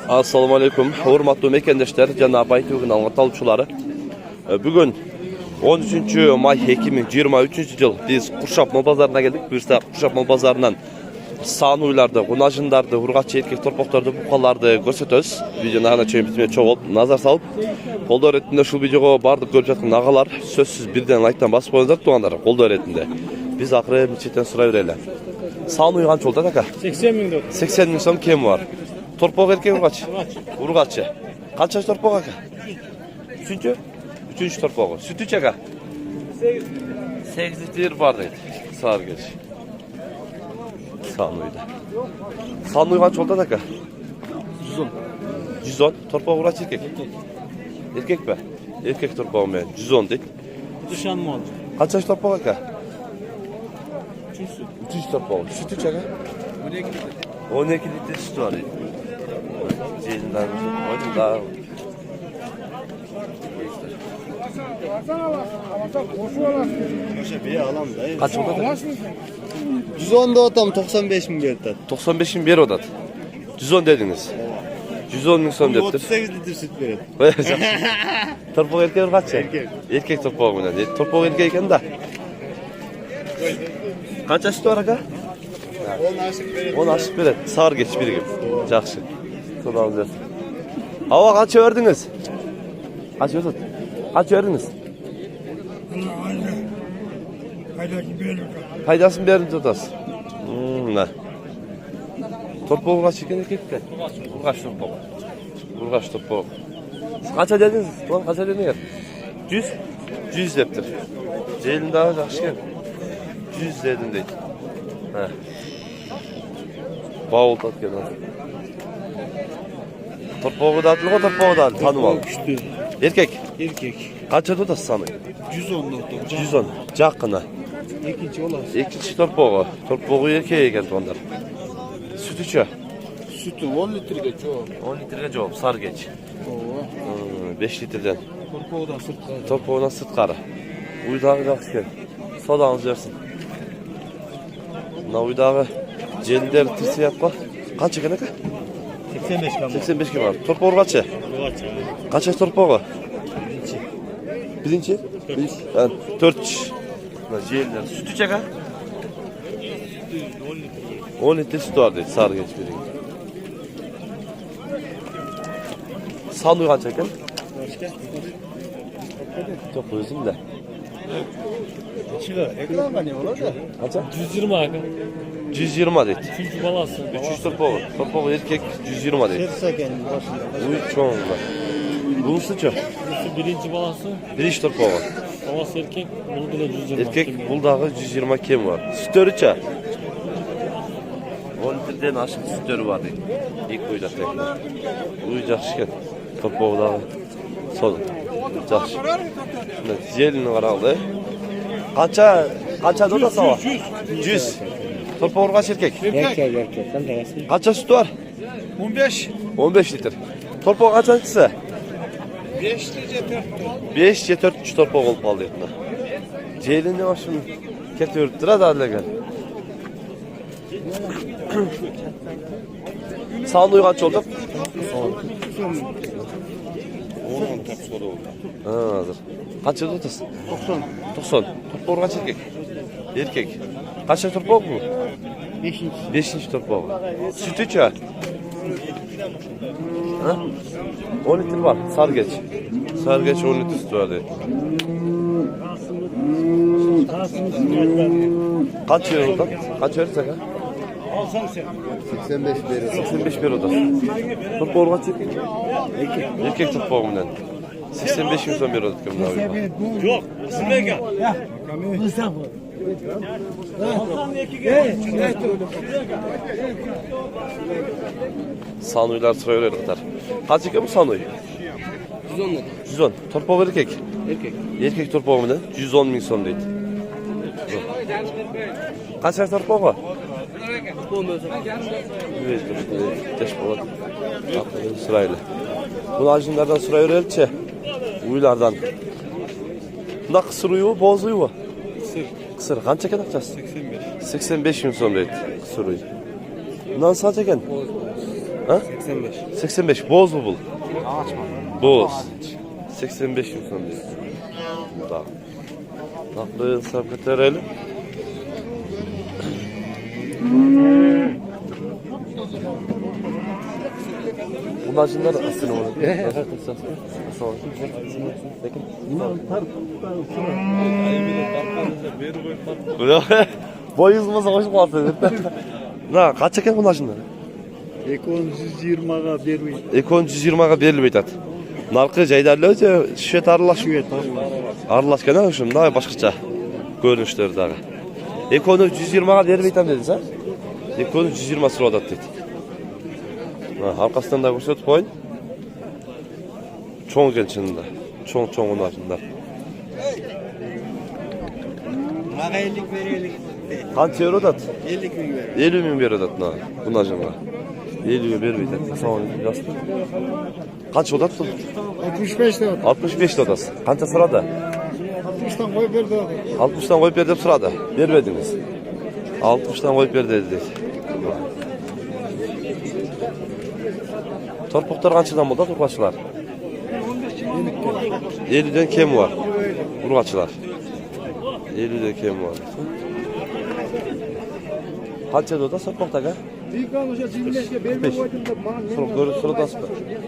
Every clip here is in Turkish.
Assalamu alaikum. Hurmatly mekendeşler, Jana Baytı kanalına talipçilari. Bugün 13 may 2023 yıl biz Kuşapma bazarına geldik. Birse Kuşapma bazarından Sanuylarda, Gunajındardı, Hurgatçı erkek torpaktardı, buqalardı görsetöz. Videonu ana çeyin bitmeye çoğalt, nazar salıp. Kolda öğretinde şu videoga bardık görüp жатқан ağalar sözsüz birden like'tan basıp koyunuzlar tuğanlar. Kolda öğretinde. Biz akırı miçetten sıra verelim. Sanuy kaç oldu taka? 80 bin dolar. 80 bin so'm kim var? Torpaq erkek kaç? Urgatçı. Kaç yaş torpaq aka? Üçüncü? Üçüncü torpağı. Sütü çaka? 8 litre var deydi. Sağır geç. Sanuyda. Sanuy kaç oldu aka? 110. 110. Torpağı urgatçı erkek? Erkek be? Erkek torpağı ben. 110 deydi. Dışan mı oldu? Kaç yaş torpağı aka? Üçüncü torpağı. Sütü çaka? 12 litre sütü var deydi. Ceylinden koydum daha. Kaç oldu? 110 da otam 95 bin verdi. 95 bin bir odat. 110 dediniz. 110 bin so'm deptir. 38 litre süt verdi. Torpaq erkek kaç ya? Erkek. Erkek torpaq bilen. Torpaq erkek ekan da. Qancha sütü var aka? 10 aşık verdi. 10 aşık beredi. Sağır geç birigim. Yaxshi. Xudo bersin. Hava qancha verdingiz? Qancha o'tadi? Qancha verdingiz? Paydasını berib o'tasiz. Mana. Torpaq qancha ekan erkekka? Urgaç torpaq. Urgaç torpaq. Qancha dedingiz? Lan qancha dedingiz? 100? 100 deptir. Ceylin daha yaxshi ekan. 100 dedim deydi. Ha. Bavul tatken. Torpağı da atılıyor, torpağı da atılıyor. Tanımalı. Erkek. Erkek. Kaça tutası sanı? 110 da otam. 110. Cakına. İkinci olasın. İkinci torpağı. Torpağı erkeğe eken onlar. Sütü çö. Sütü 10 litrege çok. 10 litrege cevap. Sar geç. Oo. 5 litreden. Torpağıdan sırt kaldı. Torpağına sırt karı. Uydağı yaxşı eken. Sodağınız versin. Buna uydağı celileri tirsi yapma. Kaç eken eka? 85 bin. 85 kim var? Torpağı kaça? Kaça torpağı? Birinci? Birinci. Yani 4. Ciğerler. Sütü çaka? 10 litre sütü var dedi. Sarı geç biri. Sanduy kaç çekin? Çok özüm de. Çıkı. Ekran ne olur da? Kaça? 120 aga. 120 dedi. Üçüncü balası. 300 torpağı. Torpağı erkek 120 dedi. Sersaken başında. Uy çoğunlar. Bunun sütü. Birisi birinci balası. Birinci torpağı. Babası erkek. Bunu bile 120. Erkek buldağı 120 kim var? Sütörü çağ. 10 litreden aşık sütörü var dedi. İlk uyacak tekrar. Uyacak şiken. Torpağı dağı. Sol. Yaxşı. Jelini qaraldı. Qacha da sava? 100. Torpağı kaç erkek? Erkek. Qacha sütü var? 15. 15 litre. Torpağı kaçancısı? 5 litre 5 4 3 torpağı olup aldı yakında. Jelini var şimdi. Ketörüp durad adlegan. Sanduy kaç oldu? 10 tepsi oldu. Ha, hazır. Kaç yıl tutasın? 90. 90. Torpağı kaç erkek? Erkek. Kaç yaş torpağı bu? 5. 5. torpağı. Sütü çağ. Ha? 10 litre var. Sar geç. Sar geç 10 litre sütü var dedi. Kaç yıl oldu? Kaç verirse ha? 85 verir. 85 bir oda. Torpağı kaç erkek? Erkek torpağı bundan. 85 bin son bir oda kimden abi? Yok. Sümeyge. Sanuylar sıraya öyle kadar. Kaç erkek bu sanuy? 110 da. 110. Torpağı erkek. Erkek. Erkek torpağı bundan. 110 bin son deydi. Kaç yaş torpağı var? 15. Evet, geç болады. Sırayla. Bunu ajinlardan sıraya öğrençe. Uylardan. Bunda kısır uyu, boz uyu mu? Kısır. Kaç eken akçası? 85. 85 bin son deydi. Kısır uyu. Bundan kaç eken? Ha? 85. 85. Boz mu bu? Açma. Boz. 85 mi son diyor. Tamam. Taklı sabitler öyle. Bunlar şunlar aslında onu. Boyuzumuza hoş kalsın. Na kaç eken bunlar şunlar? Ekon 120'ga bermeyin. Ekon 120'ga berilip aytat. Narkı jaydarlı öte şüet aralaş. Aralaşken ha şum daha başkaça görünüşleri daha. Ekonu 120'ga berip aytam dedin sen? Ekonu 120 sıradat dedi. Ha, arkasından da gösterip koyun. Çoğun gençinde. Çoğun onlar şunlar. Maga 50 verelim. Kaç euro dat? 50 bin ver. 50 bin bir euro dat na. Bunlar şunlar. 50 bin berip aytat. Sağ olun. Kaç odat? 65 lira. 65 odası. Kança sırada? 60'tan koy verdi abi. 60'tan koyup verdim sırada. Vermediniz. 60'tan koyup verdi dedi. Torpuklar kaçıdan buldu turbaçılar? 50'den kem var. Urgaçılar. 50'den kem var. Kaç oda torpukta ga? 45. Sırada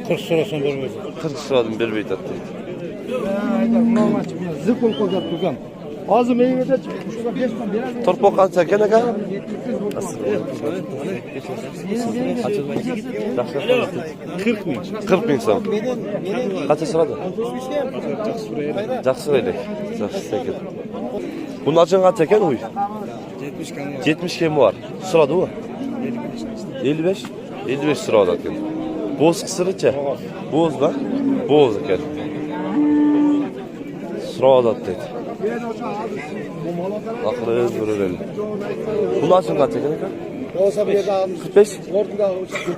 40 sorasın vermez. 40 sıradan bir beyt attı. Zıkol koyacak tukam. Ağzı meyvede çıkmış. Şurada 5 ton biraz. Torpuk kança gene ga? 40 mı? 40 bin son. Kaç sırada? Жақсы öyle. Жақсы ekan. Bunun için kaç ekan uy? 70 kan. 70 kem var. Sırada o. 55. 55 sırada ekan. Boz kısırıça. Boz bak. Boz ekan. Sırada dedi. Aklı görürel. Bunun için kaç ekan? Olsa bir yerde almış. 45. Ortada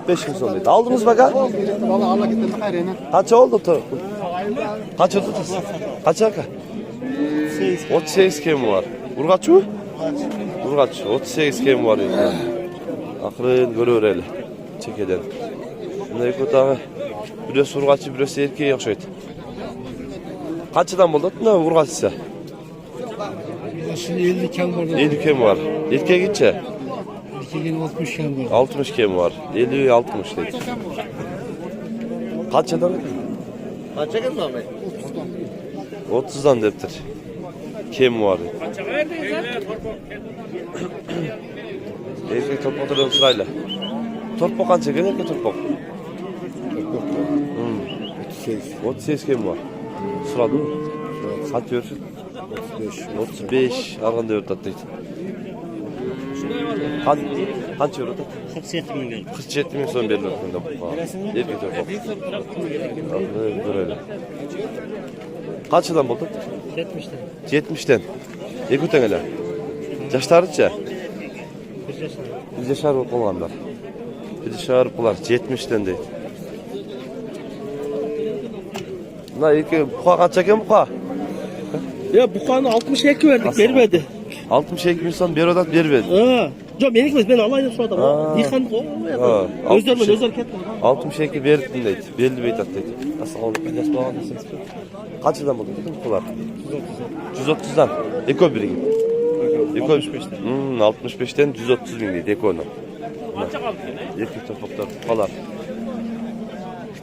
45 bin son dedi. Aldınız bak ha? Valla Allah gitti hayrına. Kaç oldu? Kaç oldu? Kaç aka? 38 kem var. Urgaç mı? Urgaç. 38 kem var. Akırın görürel. Çekeden. Bunday kötü. Birisi urgaçı, birisi erkeğe okşaydı. Kaçıdan buldu? Ne urgaçsa? Şimdi 50 kan var. 50 kem var. Erkeğe gitçe. 60 kan var. 60 kem var. 50 60 dedi. Kaçıdan? Kaça kan var? 30'dan deptir. Kem var. Erkek torpaklardan sırayla. Torpak kança gene erkek torpak? 38 kem var. Sırada mı? Kaç diyorsun? 35. Arganda örtat deydi. Kaç euro da? 47 bin geldi. 47 bin son verilir. Erkek torpak. Böyle. Kaçıdan buldun? 70'ten. 70'ten. Ekuten hele. Yaşlarıca? 1 yaşında. Bir yaşar olanlar. Bir yaşar olanlar 70'ten değil. Na ilk buka kaç eken buka? Ya bu kanı 62 verdik vermedi. 62 bin son bir odat vermedi. Ha. Yok benim kız ben alayım şu adam. Ha. Yıkandık o. Ha, Özlermen özler ketme. 62 verdim deydi. Belli beyt attıydı. Nasıl oldu? Nasıl bağlı? Kaçıdan buldun? Bukular. 130'dan. Eko biri gibi. Eko 65'ten. 65'ten 130 bin deydi Eko'nun. Erkek topuklar, bukalar.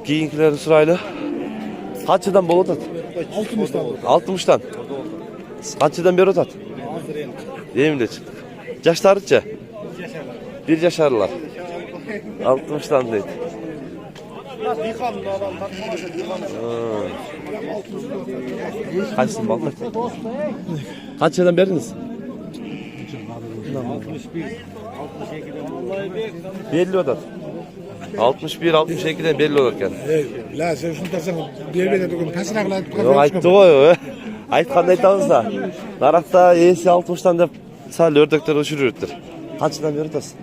Giyinkileri sırayla. Kaçıdan bol otat? 60'dan. Kaçıdan beri otat? Yemin de çıktık. Yaşlarıca? Bir yaşarlılar. 60'dan deydi. Kaçsın baltak? Kaç yıldan beriniz? 50 odat. 61-62'den belli olur yani. La sen şunu desene. Bermedi bugün. Pasına kadar. Yok aytты ғой. Айтқанда айтамыз да. Нарақта есі 60'tan деп сәл өрдектер өшіріп Қаншадан бері отасыз?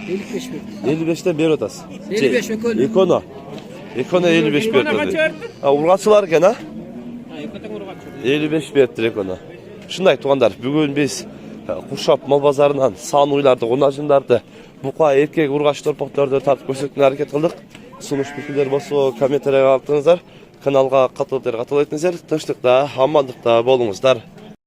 55 bin. 55'ten beri otası. 55 ekonu. Ekono. Ekono 55 berdi. Ha urgaçılar eкен ha? 55 berdi ekono. Şunday tuğanlar, bugün biz Kuşap mal bazarından san uylарды, onajындарды buqa erkek urgaç torpaqtарды tartib ko'rsatishga harakat qildik. Sunuş fikirler bolsa kommentariyga qoldiringizlar. Kanalga katıl etіңіздер. Tinchlikda, amanlıqda bolingizlar.